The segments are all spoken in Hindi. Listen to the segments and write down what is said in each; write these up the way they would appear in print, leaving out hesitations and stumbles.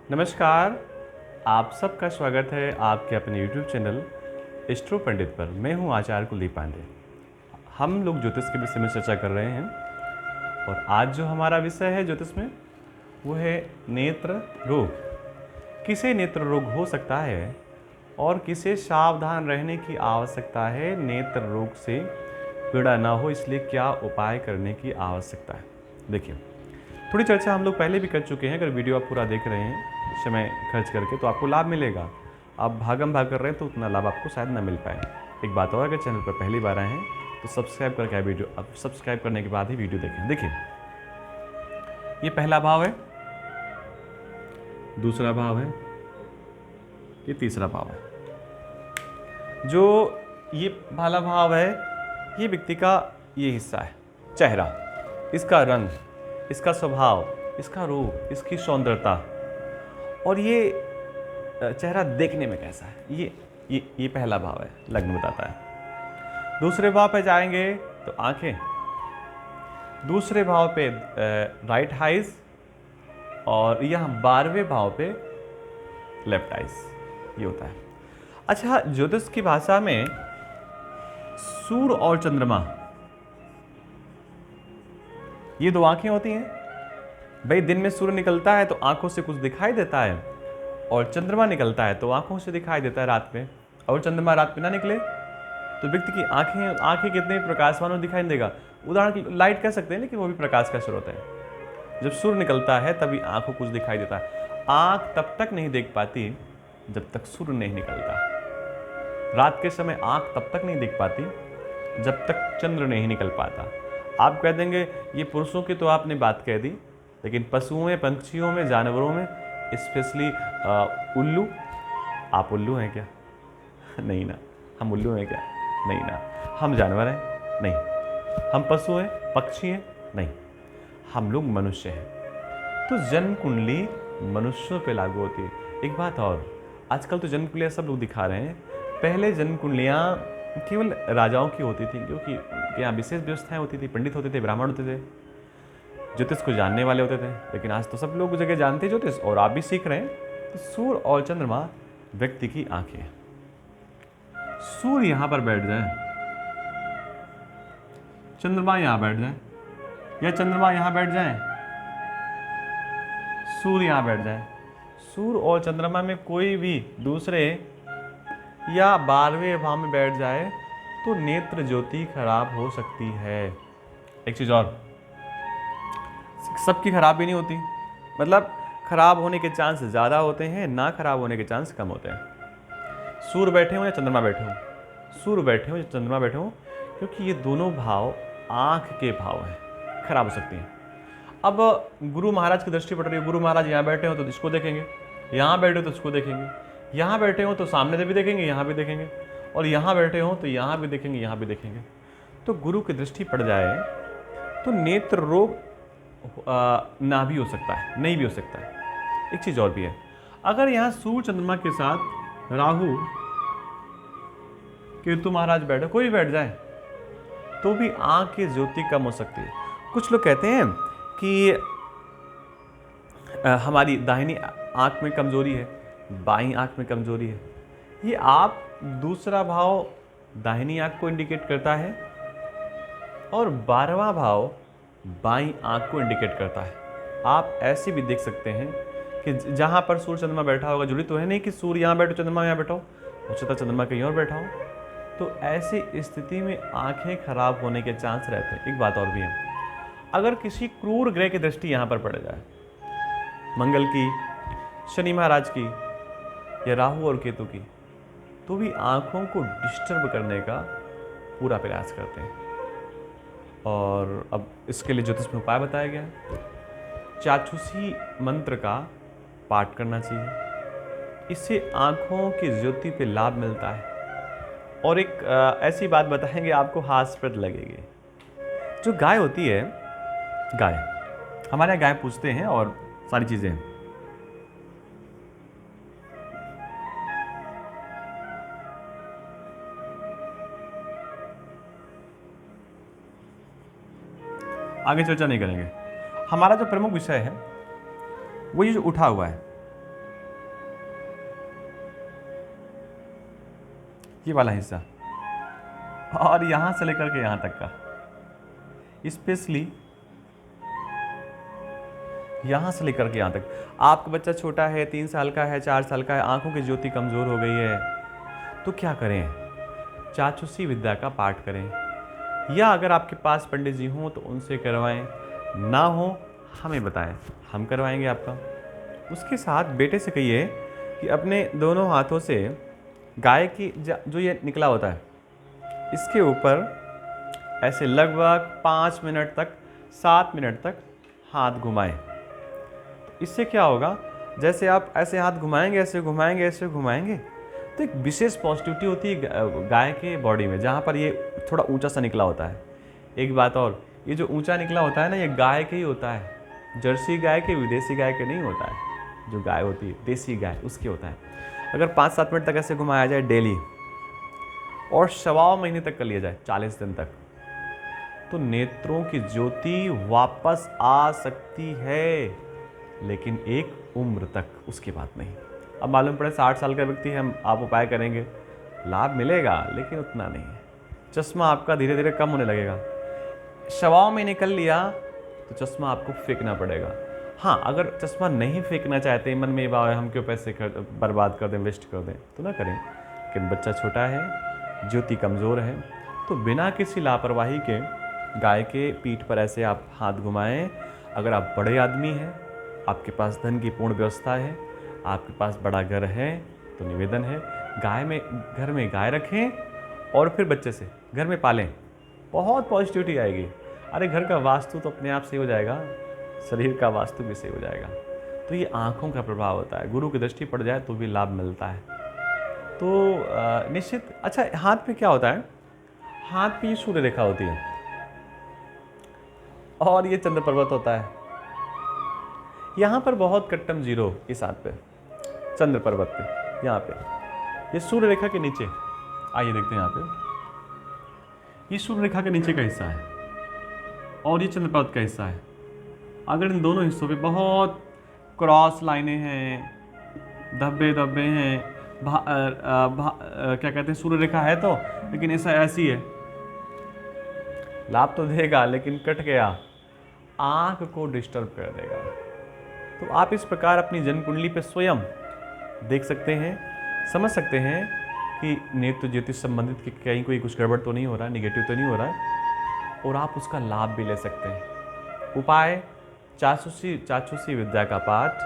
नमस्कार। आप सबका स्वागत है आपके अपने YouTube चैनल एस्ट्रो पंडित पर। मैं हूं आचार्य कुलदीप पांडे। हम लोग ज्योतिष के विषय में चर्चा कर रहे हैं और आज जो हमारा विषय है ज्योतिष में वो है नेत्र रोग। किसे नेत्र रोग हो सकता है और किसे सावधान रहने की आवश्यकता है, नेत्र रोग से पीड़ा ना हो इसलिए क्या उपाय करने की आवश्यकता है। देखिए, थोड़ी चर्चा हम लोग पहले भी कर चुके हैं। अगर वीडियो आप पूरा देख रहे हैं समय खर्च करके तो आपको लाभ मिलेगा। आप भागम भाग कर रहे हैं तो उतना लाभ आपको शायद ना मिल पाए। एक बात और, अगर चैनल पर पहली बार आए हैं तो सब्सक्राइब करके वीडियो अब सब्सक्राइब करने के बाद ही वीडियो देखें। देखिए, ये पहला भाव है, दूसरा भाव है, ये तीसरा भाव है। जो ये पहला भाव है ये व्यक्ति का ये हिस्सा है, चेहरा, इसका रंग, इसका स्वभाव, इसका रूप, इसकी सौंदर्यता और ये चेहरा देखने में कैसा है, ये पहला भाव है, लग्न बताता है। दूसरे भाव पे जाएंगे तो आंखें, दूसरे भाव पे राइट आइज और यहाँ 12वें भाव पे लेफ्ट आइज, ये होता है। अच्छा, ज्योतिष की भाषा में सूर्य और चंद्रमा ये दो आंखें होती हैं। भाई, दिन में सूर्य निकलता है तो आंखों से कुछ दिखाई देता है और चंद्रमा निकलता है तो आंखों से दिखाई देता है रात में। और चंद्रमा रात में ना निकले तो व्यक्ति की आंखें कितने प्रकाशवान दिखाई नहीं देगा। उदाहरण लाइट कह सकते हैं, लेकिन वो भी प्रकाश का स्रोत है। जब सूर्य निकलता है तभी आंखों कुछ दिखाई देता है। आंख तब तक नहीं देख पाती जब तक सूर्य नहीं निकलता। रात के समय आंख तब तक नहीं देख पाती जब तक चंद्र नहीं निकल पाता। आप कह देंगे ये पुरुषों की तो आपने बात कह दी, लेकिन पशुओं में, पंछियों में, जानवरों में, स्पेशली उल्लू, आप उल्लू हैं क्या? नहीं ना। हम उल्लू हैं क्या? नहीं ना। हम जानवर हैं? नहीं। हम पशु हैं, पक्षी हैं? नहीं। हम लोग मनुष्य हैं। तो जन्म कुंडली मनुष्यों पे लागू होती है। एक बात और, आजकल तो जन्म कुंडलियाँ सब लोग दिखा रहे हैं। पहले जन्म कुंडलियाँ केवल राजाओं की होती थी, क्योंकि यहाँ विशेष व्यवस्थाएं होती थी, पंडित होते थे, ब्राह्मण होते थे, ज्योतिष को जानने वाले होते थे। लेकिन आज तो सब लोग जगह जानते हैं ज्योतिष और आप भी सीख रहे हैं। तो सूर्य और चंद्रमा व्यक्ति की आंखें। सूर्य यहां पर बैठ जाए, चंद्रमा यहां बैठ जाए, या चंद्रमा यहां बैठ जाए, सूर्य यहां बैठ जाए। सूर्य और चंद्रमा में कोई भी दूसरे या 12वें भाव में बैठ जाए तो नेत्र ज्योति खराब हो सकती है। एक चीज और, सबकी खराब भी नहीं होती, मतलब खराब होने के चांस ज़्यादा होते हैं, ना खराब होने के चांस कम होते हैं। सूर्य बैठे हो या चंद्रमा बैठे हो, सूर्य बैठे हो या चंद्रमा बैठे हो, क्योंकि ये दोनों भाव आँख के भाव हैं, खराब हो सकती हैं। अब गुरु महाराज की दृष्टि पड़ रही है, गुरु महाराज यहाँ बैठे हो तो इसको देखेंगे, यहाँ बैठे हो तो इसको देखेंगे, यहाँ बैठे हो तो सामने से भी देखेंगे, यहाँ भी देखेंगे, और यहाँ बैठे हो तो यहाँ भी देखेंगे, यहाँ भी देखेंगे। तो गुरु की दृष्टि पड़ जाए तो नेत्र रोग ना भी हो सकता है, नहीं भी हो सकता है। एक चीज़ और भी है, अगर यहाँ सूर्य चंद्रमा के साथ राहु केतु महाराज बैठे, कोई बैठ जाए तो भी आँख की ज्योति कम हो सकती है। कुछ लोग कहते हैं कि हमारी दाहिनी आँख में कमजोरी है, बाईं आँख में कमजोरी है। ये आप दूसरा भाव दाहिनी आँख को इंडिकेट करता है और 12वां भाव बाईं आँख को इंडिकेट करता है। आप ऐसे भी देख सकते हैं कि जहाँ पर सूर्य चंद्रमा बैठा होगा, जरूरी तो है नहीं कि सूर्य यहाँ बैठो चंद्रमा यहाँ बैठो, हो सकता चंद्रमा कहीं और बैठा हो, तो ऐसी स्थिति में आँखें खराब होने के चांस रहते हैं। एक बात और भी है, अगर किसी क्रूर ग्रह की दृष्टि यहाँ पर पड़ जाए, मंगल की, शनि महाराज की या राहु और केतु की, तो भी आँखों को डिस्टर्ब करने का पूरा प्रयास करते हैं। और अब इसके लिए ज्योतिष में उपाय बताया गया है। चाक्षुषी मंत्र का पाठ करना चाहिए, इससे आँखों की ज्योति पे लाभ मिलता है। और एक ऐसी बात बताएंगे आपको हास्यप्रद लगेगी। जो गाय होती है, गाय, हमारे यहाँ गाय पूजते हैं और सारी चीज़ें, आगे चर्चा नहीं करेंगे। हमारा जो प्रमुख विषय है वो ये जो उठा हुआ है, ये वाला हिस्सा, और यहाँ से लेकर के यहाँ तक का, स्पेशली यहाँ से लेकर के यहाँ तक। आपका बच्चा छोटा है, 3 साल का है, 4 साल का है, आंखों की ज्योति कमज़ोर हो गई है, तो क्या करें? चाक्षुषी विद्या का पाठ करें, या अगर आपके पास पंडित जी हों तो उनसे करवाएं, ना हो हमें बताएं, हम करवाएंगे आपका। उसके साथ बेटे से कहिए कि अपने दोनों हाथों से गाय की जो ये निकला होता है, इसके ऊपर ऐसे लगभग 5 मिनट तक, 7 मिनट तक हाथ घुमाएं। तो इससे क्या होगा, जैसे आप ऐसे हाथ घुमाएंगे, ऐसे घुमाएंगे, ऐसे घुमाएंगे, तो एक विशेष पॉजिटिविटी होती है गाय के बॉडी में, जहाँ पर ये थोड़ा ऊंचा सा निकला होता है। एक बात और, ये जो ऊंचा निकला होता है ना, ये गाय के ही होता है, जर्सी गाय के, विदेशी गाय के नहीं होता है। जो गाय होती है देसी गाय, उसके होता है। अगर 5-7 मिनट तक ऐसे घुमाया जाए डेली, और 1.25 महीने तक कर लिया जाए, 40 दिन तक, तो नेत्रों की ज्योति वापस आ सकती है, लेकिन एक उम्र तक, उसके बाद नहीं। अब मालूम पड़े 60 साल का व्यक्ति है, आप उपाय करेंगे, लाभ मिलेगा लेकिन उतना नहीं है। चश्मा आपका धीरे धीरे कम होने लगेगा। 1.25 महीने कर लिया तो चश्मा आपको फेंकना पड़ेगा। हाँ, अगर चश्मा नहीं फेंकना चाहते, मन में ये बात है हम क्यों पैसे बर्बाद कर दें, वेस्ट कर दें, तो ना करें। लेकिन बच्चा छोटा है, ज्योति कमज़ोर है, तो बिना किसी लापरवाही के गाय के पीठ पर ऐसे आप हाथ घुमाएं। अगर आप बड़े आदमी हैं, आपके पास धन की पूर्ण व्यवस्था है, आपके पास बड़ा घर है, तो निवेदन है घर में गाय रखें और फिर बच्चे से घर में पालें, बहुत पॉजिटिविटी आएगी। अरे घर का वास्तु तो अपने आप सही हो जाएगा, शरीर का वास्तु भी सही हो जाएगा। तो ये आँखों का प्रभाव होता है, गुरु की दृष्टि पड़ जाए तो भी लाभ मिलता है। तो निश्चित। अच्छा, हाथ पे क्या होता है? हाथ पे ये सूर्य रेखा होती है और ये चंद्र पर्वत होता है। यहाँ पर बहुत कट्टम जीरो इस हाथ पे, चंद्र पर्वत पे, यहाँ पे ये सूर्य रेखा के नीचे, आइए देखते हैं यहाँ पे, ये सूर्य रेखा के नीचे का हिस्सा है और ये चंद्र पर्वत का हिस्सा है। अगर इन दोनों हिस्सों पे बहुत क्रॉस लाइनें हैं, धब्बे धब्बे हैं, क्या कहते हैं, सूर्य रेखा है तो, लेकिन ऐसा ऐसी है, लाभ तो देगा लेकिन कट गया, आंख को डिस्टर्ब कर देगा। तो आप इस प्रकार अपनी जन्म कुंडली पे स्वयं देख सकते हैं, समझ सकते हैं कि नेत्र ज्योतिष संबंधित कि कहीं कोई कुछ गड़बड़ तो नहीं हो रहा है, निगेटिव तो नहीं हो रहा है, और आप उसका लाभ भी ले सकते हैं। उपाय: चाक्षुषी विद्या का पाठ,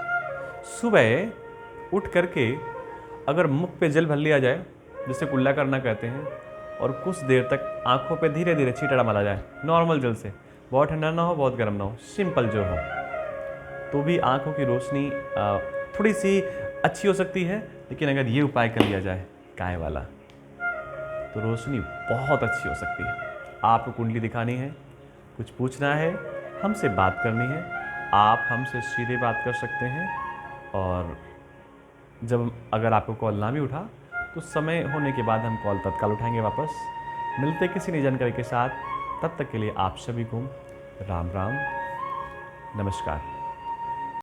सुबह उठ करके अगर मुख पे जल भर लिया जाए, जिसे कुल्ला करना कहते हैं, और कुछ देर तक आंखों पे धीरे धीरे छींटा मारा जाए नॉर्मल जल से, बहुत ठंडा ना हो, बहुत गर्म ना हो, सिंपल जो हो, तो भी आंखों की रोशनी थोड़ी सी अच्छी हो सकती है। लेकिन अगर ये उपाय कर लिया जाए गाय वाला, तो रोशनी बहुत अच्छी हो सकती है। आपको कुंडली दिखानी है, कुछ पूछना है, हमसे बात करनी है, आप हमसे सीधे बात कर सकते हैं। और जब अगर आपको कॉल ना भी उठा तो समय होने के बाद हम कॉल तत्काल उठाएंगे वापस। मिलते किसी नई जानकारी के साथ, तब तक के लिए आप सभी को राम राम, नमस्कार।